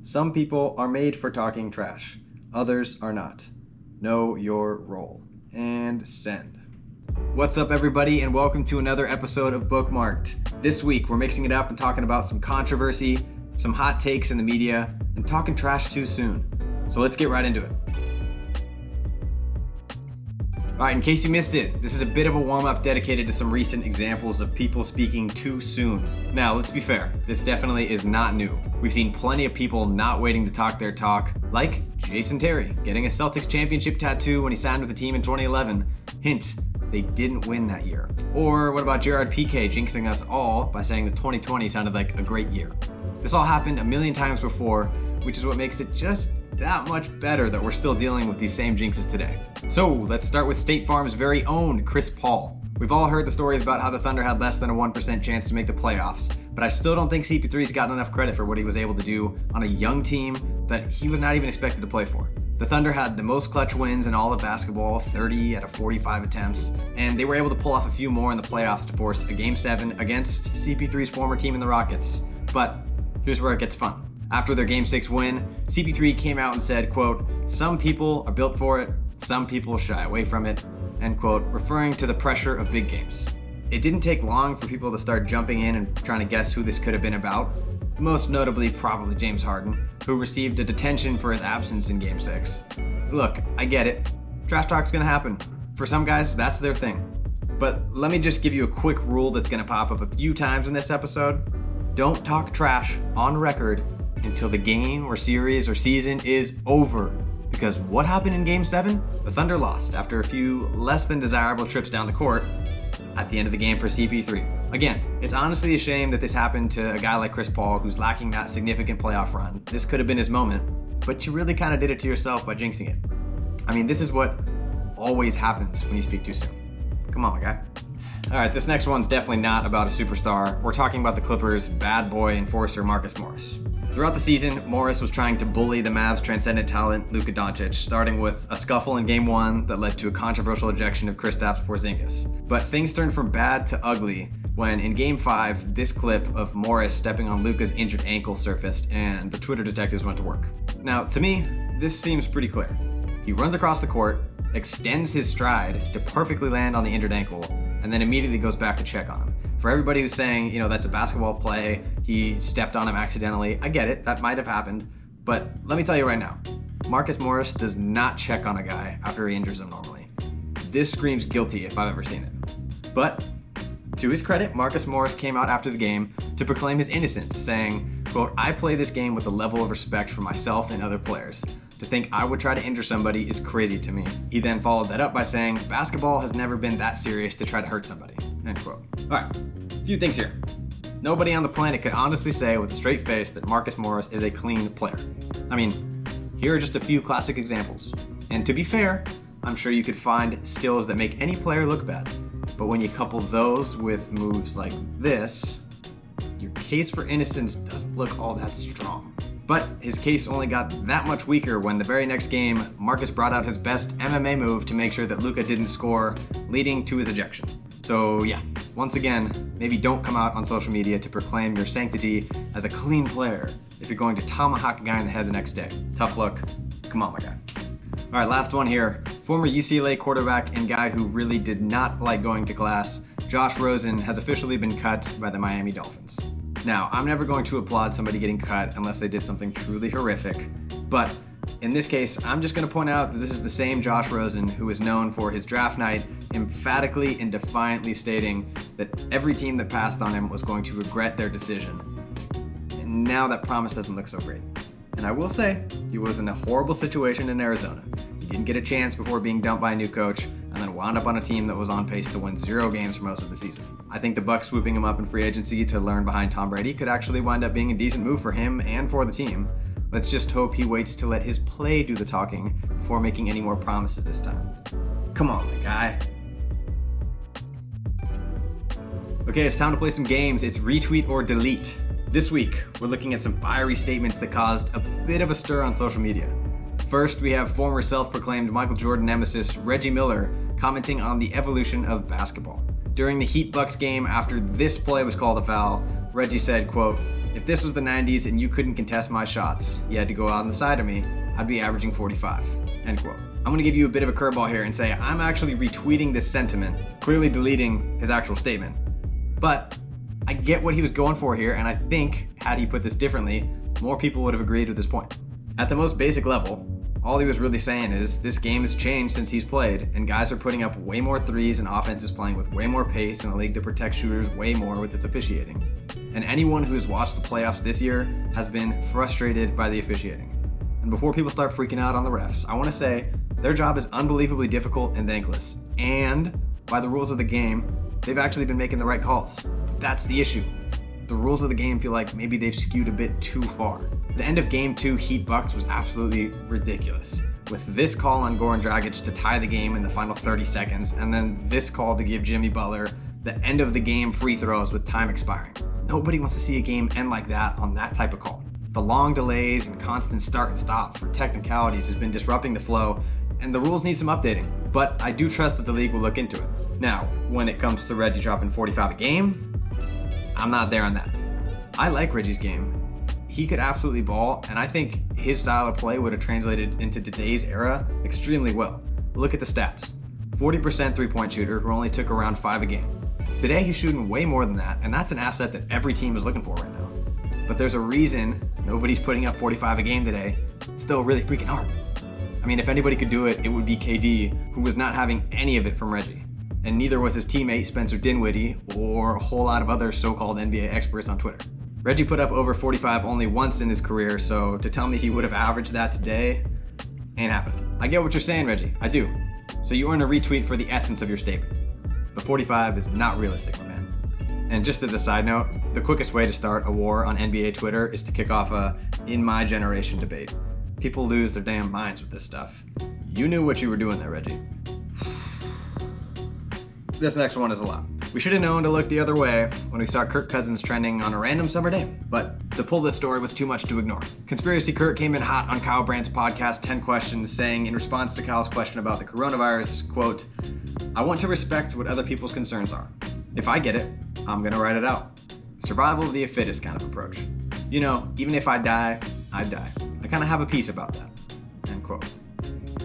Some people are made for talking trash. Others are not. Know your role. And send. What's up, everybody, and welcome to another episode of Bookmarked. This week, we're mixing it up and talking about some controversy, some hot takes in the media, and talking trash too soon. So let's get right into it. Alright, in case you missed it, this is a bit of a warm-up dedicated to some recent examples of people speaking too soon. Now, let's be fair, this definitely is not new. We've seen plenty of people not waiting to talk their talk, like Jason Terry, getting a Celtics championship tattoo when he signed with the team in 2011. Hint, they didn't win that year. Or what about Gerard Piqué jinxing us all by saying that 2020 sounded like a great year? This all happened a million times before, which is what makes it just that much better that we're still dealing with these same jinxes today. So let's start with State Farm's very own Chris Paul. We've all heard the stories about how the Thunder had less than a 1% chance to make the playoffs, but I still don't think CP3's gotten enough credit for what he was able to do on a young team that he was not even expected to play for. The Thunder had the most clutch wins in all of basketball, 30 out of 45 attempts, and they were able to pull off a few more in the playoffs to force a Game 7 against CP3's former team in the Rockets. But here's where it gets fun. After their Game 6 win, CP3 came out and said, quote, "Some people are built for it, some people shy away from it," end quote, referring to the pressure of big games. It didn't take long for people to start jumping in and trying to guess who this could have been about. Most notably, probably James Harden, who received a detention for his absence in Game 6. Look, I get it. Trash talk's gonna happen. For some guys, that's their thing. But let me just give you a quick rule that's gonna pop up a few times in this episode. Don't talk trash on record until the game or series or season is over. Because what happened in Game 7? The Thunder lost after a few less than desirable trips down the court at the end of the game for CP3. Again, it's honestly a shame that this happened to a guy like Chris Paul who's lacking that significant playoff run. This could have been his moment, but you really kind of did it to yourself by jinxing it. I mean, this is what always happens when you speak too soon. Come on, my guy. All right, this next one's definitely not about a superstar. We're talking about the Clippers' bad boy enforcer, Marcus Morris. Throughout the season, Morris was trying to bully the Mavs' transcendent talent, Luka Doncic, starting with a scuffle in Game 1 that led to a controversial ejection of Kristaps Porzingis. But things turned from bad to ugly when, in Game 5, this clip of Morris stepping on Luka's injured ankle surfaced and the Twitter detectives went to work. Now, to me, this seems pretty clear. He runs across the court, extends his stride to perfectly land on the injured ankle, and then immediately goes back to check on him. For everybody who's saying, that's a basketball play, he stepped on him accidentally, I get it, that might have happened, but let me tell you right now, Marcus Morris does not check on a guy after he injures him normally. This screams guilty if I've ever seen it. But to his credit, Marcus Morris came out after the game to proclaim his innocence, saying, quote, "I play this game with a level of respect for myself and other players. To think I would try to injure somebody is crazy to me." He then followed that up by saying, "Basketball has never been that serious to try to hurt somebody," end quote. All right, a few things here. Nobody on the planet could honestly say with a straight face that Marcus Morris is a clean player. I mean, here are just a few classic examples. And to be fair, I'm sure you could find stills that make any player look bad. But when you couple those with moves like this, your case for innocence doesn't look all that strong. But his case only got that much weaker when the very next game, Marcus brought out his best MMA move to make sure that Luka didn't score, leading to his ejection. So yeah, once again, maybe don't come out on social media to proclaim your sanctity as a clean player if you're going to tomahawk a guy in the head the next day. Tough luck. Come on, my guy. All right, last one here. Former UCLA quarterback and guy who really did not like going to class, Josh Rosen, has officially been cut by the Miami Dolphins. Now, I'm never going to applaud somebody getting cut unless they did something truly horrific, but in this case, I'm just going to point out that this is the same Josh Rosen who is known for his draft night emphatically and defiantly stating that every team that passed on him was going to regret their decision. And now that promise doesn't look so great. And I will say, he was in a horrible situation in Arizona. He didn't get a chance before being dumped by a new coach, and then wound up on a team that was on pace to win 0 games for most of the season. I think the Bucs swooping him up in free agency to learn behind Tom Brady could actually wind up being a decent move for him and for the team. Let's just hope he waits to let his play do the talking before making any more promises this time. Come on, my guy. Okay, it's time to play some games. It's retweet or delete. This week, we're looking at some fiery statements that caused a bit of a stir on social media. First, we have former self-proclaimed Michael Jordan nemesis Reggie Miller commenting on the evolution of basketball. During the Heat Bucks game, after this play was called a foul, Reggie said, quote, If this was the 90s and you couldn't contest my shots, you had to go out on the side of me, I'd be averaging 45, end quote. I'm gonna give you a bit of a curveball here and say I'm actually retweeting this sentiment, clearly deleting his actual statement. But I get what he was going for here, and I think, had he put this differently, more people would have agreed with his point. At the most basic level, all he was really saying is this game has changed since he's played, and guys are putting up way more threes and offense is playing with way more pace in a league that protects shooters way more with its officiating. And anyone who has watched the playoffs this year has been frustrated by the officiating. And before people start freaking out on the refs, I want to say their job is unbelievably difficult and thankless. And by the rules of the game, they've actually been making the right calls. That's the issue. The rules of the game feel like maybe they've skewed a bit too far. The end of Game 2 Heat Bucks was absolutely ridiculous. With this call on Goran Dragic to tie the game in the final 30 seconds, and then this call to give Jimmy Butler the end of the game free throws with time expiring. Nobody wants to see a game end like that on that type of call. The long delays and constant start and stop for technicalities has been disrupting the flow, and the rules need some updating. But I do trust that the league will look into it. Now, when it comes to Reggie dropping 45 a game, I'm not there on that. I like Reggie's game. He could absolutely ball, and I think his style of play would have translated into today's era extremely well. Look at the stats. 40% three-point shooter who only took around 5 a game. Today he's shooting way more than that, and that's an asset that every team is looking for right now. But there's a reason nobody's putting up 45 a game today. It's still really freaking hard. I mean, if anybody could do it, it would be KD, who was not having any of it from Reggie. And neither was his teammate Spencer Dinwiddie or a whole lot of other so-called NBA experts on Twitter. Reggie put up over 45 only once in his career, so to tell me he would have averaged that today ain't happening. I get what you're saying, Reggie. I do. So you earn a retweet for the essence of your statement. But 45 is not realistic, my man. And just as a side note, the quickest way to start a war on NBA Twitter is to kick off a "in my generation" debate. People lose their damn minds with this stuff. You knew what you were doing there, Reggie. This next one is a lot. We should have known to look the other way when we saw Kirk Cousins trending on a random summer day, but to pull this story was too much to ignore. Conspiracy Kirk came in hot on Kyle Brandt's podcast 10 Questions, saying in response to Kyle's question about the coronavirus, quote, "I want to respect what other people's concerns are. If I get it, I'm gonna write it out. Survival of the fittest kind of approach. You know, even if I die, I'd die. I kind of have a piece about that." End quote.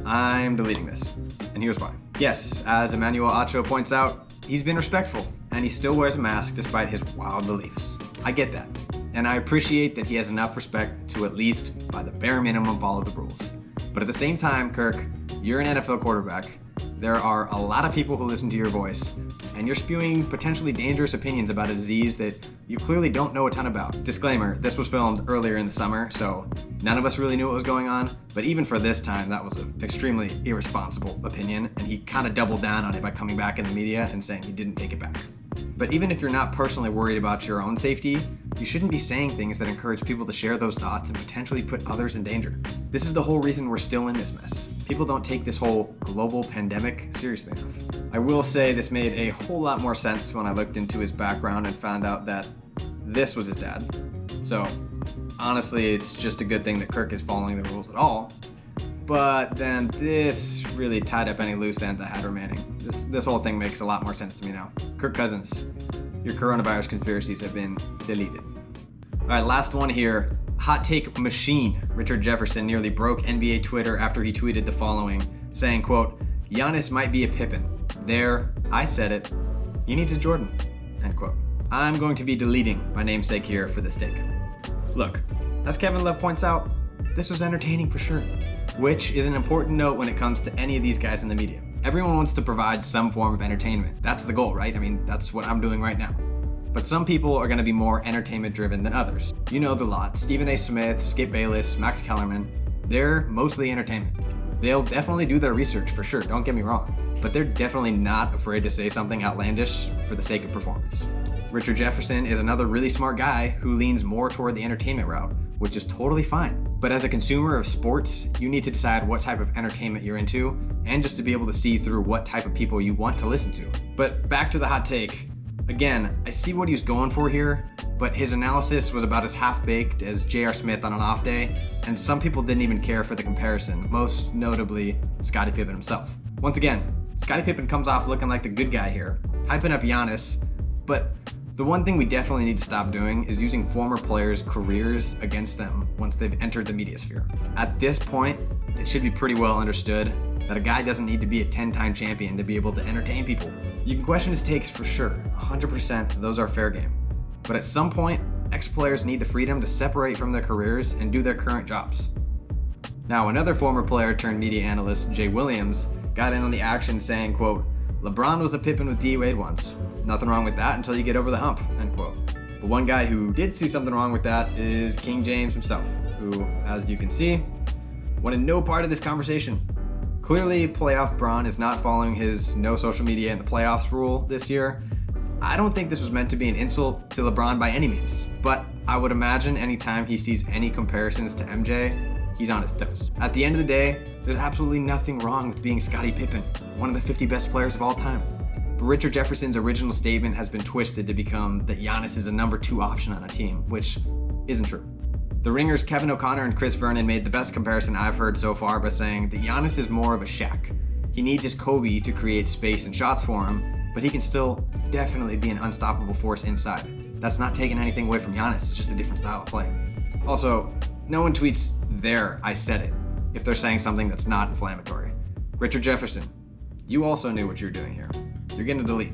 I'm deleting this, and here's why. Yes, as Emmanuel Acho points out, he's been respectful, and he still wears a mask despite his wild beliefs. I get that, and I appreciate that he has enough respect to at least, by the bare minimum, follow the rules. But at the same time, Kirk, you're an NFL quarterback. There are a lot of people who listen to your voice, and you're spewing potentially dangerous opinions about a disease that you clearly don't know a ton about. Disclaimer, this was filmed earlier in the summer, so none of us really knew what was going on, but even for this time, that was an extremely irresponsible opinion, and he kind of doubled down on it by coming back in the media and saying he didn't take it back. But even if you're not personally worried about your own safety, you shouldn't be saying things that encourage people to share those thoughts and potentially put others in danger. This is the whole reason we're still in this mess. People don't take this whole global pandemic seriously enough. I will say this made a whole lot more sense when I looked into his background and found out that this was his dad. So honestly, it's just a good thing that Kirk is following the rules at all. But then this really tied up any loose ends I had remaining. This whole thing makes a lot more sense to me now. Kirk Cousins, your coronavirus conspiracies have been deleted. All right, last one here. Hot take machine. Richard Jefferson nearly broke NBA Twitter after he tweeted the following, saying, quote, "Giannis might be a Pippen. There, I said it. He needs a Jordan." End quote. I'm going to be deleting my namesake here for this take. Look, as Kevin Love points out, this was entertaining for sure, which is an important note when it comes to any of these guys in the media. Everyone wants to provide some form of entertainment. That's the goal, right? I mean, that's what I'm doing right now. But some people are going to be more entertainment driven than others. You know the lot. Stephen A. Smith, Skip Bayless, Max Kellerman, they're mostly entertainment. They'll definitely do their research for sure, don't get me wrong. But they're definitely not afraid to say something outlandish for the sake of performance. Richard Jefferson is another really smart guy who leans more toward the entertainment route, which is totally fine. But as a consumer of sports, you need to decide what type of entertainment you're into, and just to be able to see through what type of people you want to listen to. But back to the hot take. Again, I see what he was going for here, but his analysis was about as half-baked as J.R. Smith on an off day, and some people didn't even care for the comparison, most notably Scottie Pippen himself. Once again, Scottie Pippen comes off looking like the good guy here, hyping up Giannis, but The one thing we definitely need to stop doing is using former players' careers against them once they've entered the media sphere. At this point, it should be pretty well understood that a guy doesn't need to be a 10-time champion to be able to entertain people. You can question his takes for sure, 100%, those are fair game. But at some point, ex-players need the freedom to separate from their careers and do their current jobs. Now, another former player turned media analyst, Jay Williams, got in on the action saying, quote, "LeBron was a Pippen with D Wade once. Nothing wrong with that until you get over the hump," end quote. But one guy who did see something wrong with that is King James himself, who, as you can see, wanted no part of this conversation. Clearly, playoff Bron is not following his no social media in the playoffs rule this year. I don't think this was meant to be an insult to LeBron by any means, but I would imagine anytime he sees any comparisons to MJ, he's on his toes. At the end of the day, there's absolutely nothing wrong with being Scottie Pippen, one of the 50 best players of all time. But Richard Jefferson's original statement has been twisted to become that Giannis is a number 2 option on a team, which isn't true. The Ringers' Kevin O'Connor and Chris Vernon made the best comparison I've heard so far by saying that Giannis is more of a Shaq. He needs his Kobe to create space and shots for him, but he can still definitely be an unstoppable force inside. That's not taking anything away from Giannis, it's just a different style of play. Also, no one tweets, "There, I said it," if they're saying something that's not inflammatory. Richard Jefferson, you also knew what you were doing here. You're getting a delete.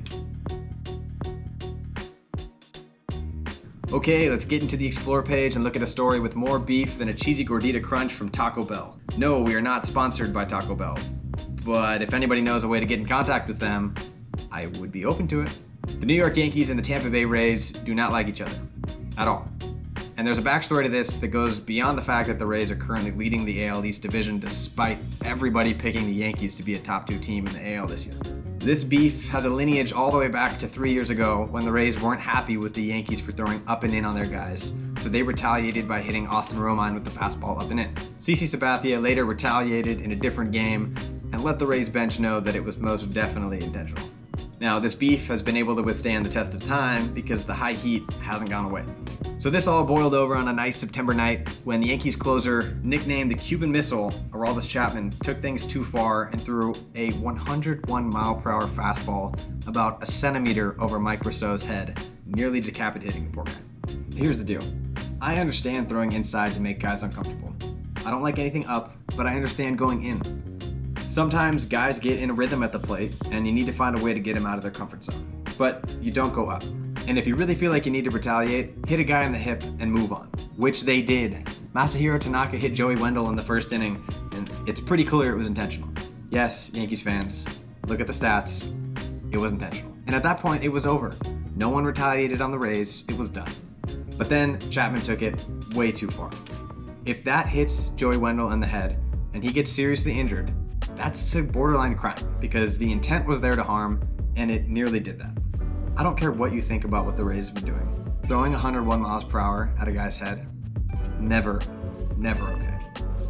Okay, let's get into the Explore page and look at a story with more beef than a cheesy gordita crunch from Taco Bell. No, we are not sponsored by Taco Bell, but if anybody knows a way to get in contact with them, I would be open to it. The New York Yankees and the Tampa Bay Rays do not like each other at all. And there's a backstory to this that goes beyond the fact that the Rays are currently leading the AL East division despite everybody picking the Yankees to be a top 2 team in the AL this year. This beef has a lineage all the way back to 3 years ago when the Rays weren't happy with the Yankees for throwing up and in on their guys, so they retaliated by hitting Austin Romine with the fastball up and in. CC Sabathia later retaliated in a different game and let the Rays bench know that it was most definitely intentional. Now, this beef has been able to withstand the test of time because the high heat hasn't gone away. So this all boiled over on a nice September night when the Yankees closer, nicknamed the Cuban Missile, Aroldis Chapman, took things too far and threw a 101-mile-per-hour fastball about a centimeter over Mike Rousseau's head, nearly decapitating the poor guy. Here's the deal. I understand throwing inside to make guys uncomfortable. I don't like anything up, but I understand going in. Sometimes guys get in a rhythm at the plate, and you need to find a way to get them out of their comfort zone. But you don't go up. And if you really feel like you need to retaliate, hit a guy in the hip and move on, which they did. Masahiro Tanaka hit Joey Wendell in the first inning, and it's pretty clear it was intentional. Yes, Yankees fans, look at the stats. It was intentional. And at that point, it was over. No one retaliated on the Rays. It was done. But then Chapman took it way too far. If that hits Joey Wendell in the head, and he gets seriously injured, that's a borderline crime because the intent was there to harm, and it nearly did that. I don't care what you think about what the Rays have been doing. Throwing 101 miles per hour at a guy's head, never okay.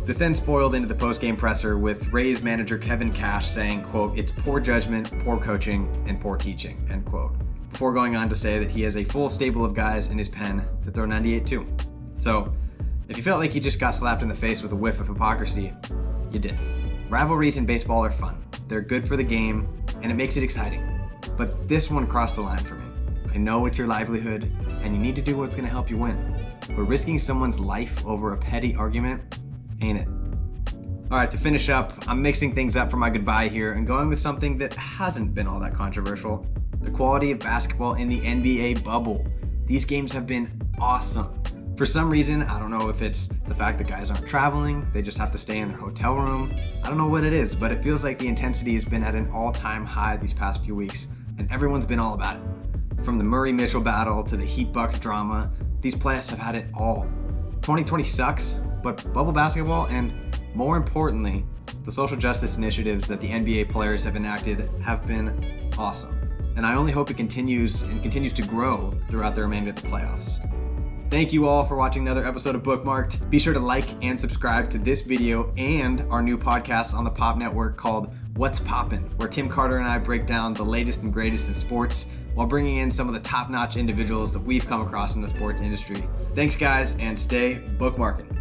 This then spoiled into the post-game presser with Rays manager Kevin Cash saying, quote, "It's poor judgment, poor coaching, and poor teaching," end quote, before going on to say that he has a full stable of guys in his pen that throw 98 too. So, if you felt like you just got slapped in the face with a whiff of hypocrisy, you did. Rivalries in baseball are fun. They're good for the game, and it makes it exciting. But this one crossed the line for me. I know it's your livelihood, and you need to do what's gonna help you win. But risking someone's life over a petty argument, ain't it? All right, to finish up, I'm mixing things up for my goodbye here and going with something that hasn't been all that controversial. The quality of basketball in the NBA bubble. These games have been awesome. For some reason, I don't know if it's the fact that guys aren't traveling, they just have to stay in their hotel room. I don't know what it is, but it feels like the intensity has been at an all-time high these past few weeks, and everyone's been all about it. From the Murray-Mitchell battle to the Heat-Bucks drama, these playoffs have had it all. 2020 sucks, but bubble basketball and, more importantly, the social justice initiatives that the NBA players have enacted have been awesome. And I only hope it continues to grow throughout the remainder of the playoffs. Thank you all for watching another episode of Bookmarked. Be sure to like and subscribe to this video and our new podcast on the Pop Network called What's Poppin', where Tim Carter and I break down the latest and greatest in sports while bringing in some of the top-notch individuals that we've come across in the sports industry. Thanks guys, and stay bookmarking.